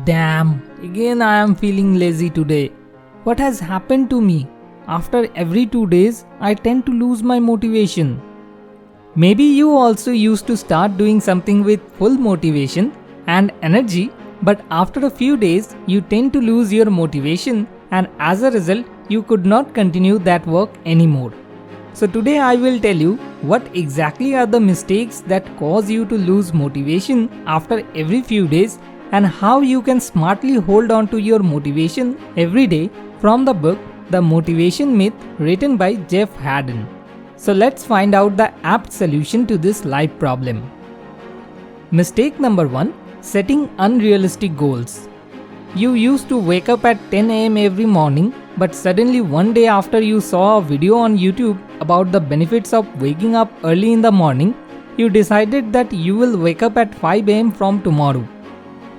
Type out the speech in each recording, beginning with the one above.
Damn, again I am feeling lazy today. What has happened to me? After every 2 days, I tend to lose my motivation. Maybe you also used to start doing something with full motivation and energy, but after a few days, you tend to lose your motivation, and as a result, you could not continue that work anymore. So today I will tell you what exactly are the mistakes that cause you to lose motivation after every few days, and how you can smartly hold on to your motivation every day from the book The Motivation Myth, written by Jeff Haddon. So let's find out the apt solution to this life problem. Mistake number 1. Setting unrealistic goals. You used to wake up at 10 am every morning, but suddenly one day after you saw a video on YouTube about the benefits of waking up early in the morning, you decided that you will wake up at 5 am from tomorrow.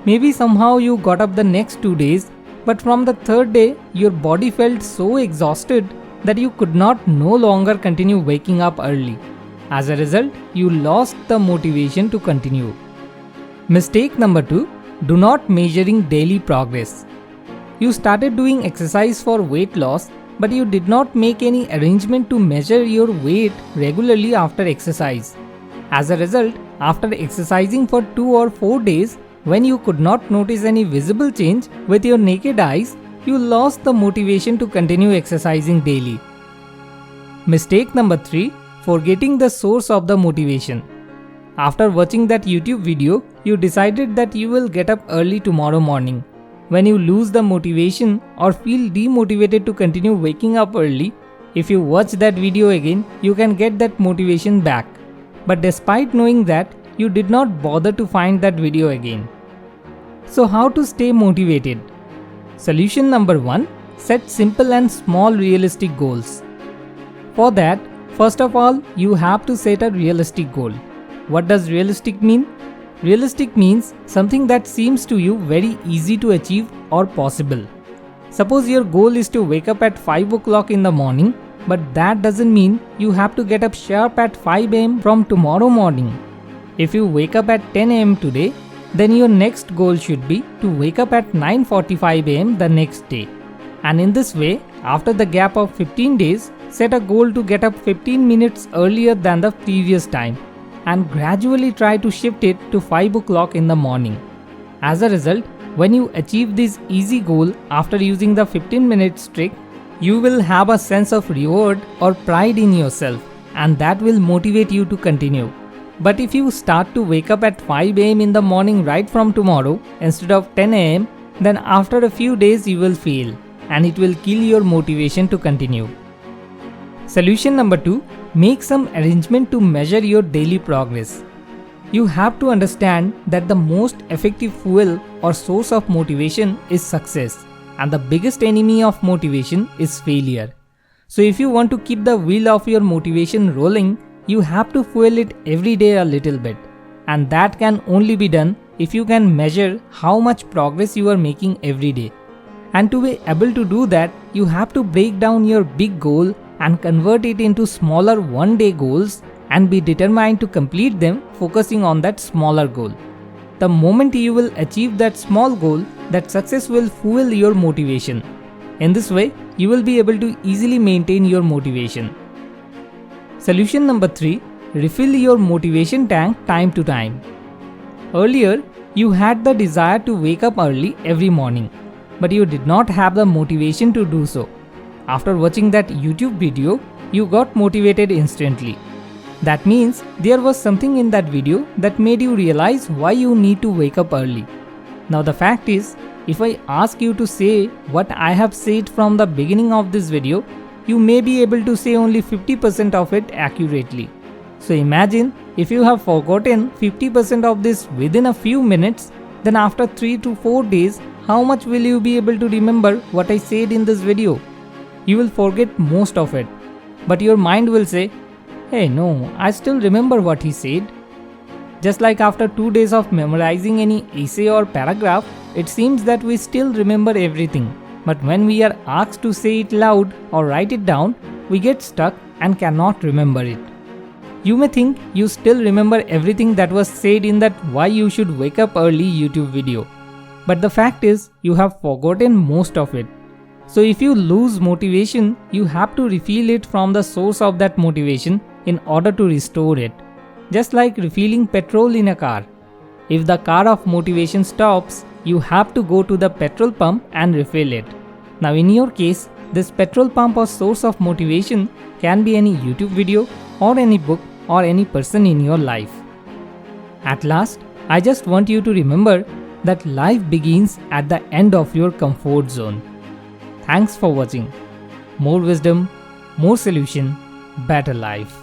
Maybe somehow you got up the next 2 days, but from the third day, your body felt so exhausted that you could not no longer continue waking up early. As a result, you lost the motivation to continue. Mistake number 2. Do not measuring daily progress. You started doing exercise for weight loss, but you did not make any arrangement to measure your weight regularly after exercise. As a result, after exercising for 2 or 4 days, when you could not notice any visible change with your naked eyes, you lost the motivation to continue exercising daily. Mistake number 3. Forgetting the source of the motivation. After watching that YouTube video, you decided that you will get up early tomorrow morning. When you lose the motivation or feel demotivated to continue waking up early, if you watch that video again, you can get that motivation back. But despite knowing that, you did not bother to find that video again. So how to stay motivated? Solution number 1. Set simple and small realistic goals. For that, first of all, you have to set a realistic goal. What does realistic mean? Realistic means something that seems to you very easy to achieve or possible. Suppose your goal is to wake up at 5 o'clock in the morning, but that doesn't mean you have to get up sharp at 5 am from tomorrow morning. If you wake up at 10 am today, then your next goal should be to wake up at 9:45 am the next day. And in this way, after the gap of 15 days, set a goal to get up 15 minutes earlier than the previous time, and gradually try to shift it to 5 o'clock in the morning. As a result, when you achieve this easy goal after using the 15 minutes trick, you will have a sense of reward or pride in yourself, and that will motivate you to continue. But if you start to wake up at 5 am in the morning right from tomorrow instead of 10 am, then after a few days you will fail, and it will kill your motivation to continue. Solution number 2. Make some arrangement to measure your daily progress. You have to understand that the most effective fuel or source of motivation is success, and the biggest enemy of motivation is failure. So if you want to keep the wheel of your motivation rolling, you have to fuel it every day a little bit, and that can only be done if you can measure how much progress you are making every day. And to be able to do that, you have to break down your big goal and convert it into smaller one-day goals and be determined to complete them, focusing on that smaller goal. The moment you will achieve that small goal, that success will fuel your motivation. In this way, you will be able to easily maintain your motivation. Solution number 3. Refill your motivation tank time to time. Earlier, you had the desire to wake up early every morning, but you did not have the motivation to do so. After watching that YouTube video, you got motivated instantly. That means there was something in that video that made you realize why you need to wake up early. Now the fact is, if I ask you to say what I have said from the beginning of this video, you may be able to say only 50% of it accurately. So imagine if you have forgotten 50% of this within a few minutes, then after 3 to 4 days, how much will you be able to remember what I said in this video? You will forget most of it. But your mind will say, hey no, I still remember what he said. Just like after 2 days of memorizing any essay or paragraph, it seems that we still remember everything. But when we are asked to say it loud or write it down, we get stuck and cannot remember it. You may think you still remember everything that was said in that why you should wake up early YouTube video. But the fact is, you have forgotten most of it. So if you lose motivation, you have to refill it from the source of that motivation in order to restore it. Just like refilling petrol in a car. If the car of motivation stops, you have to go to the petrol pump and refill it. Now in your case, this petrol pump or source of motivation can be any YouTube video or any book or any person in your life. At last, I just want you to remember that life begins at the end of your comfort zone. Thanks for watching. More wisdom, more solution, better life.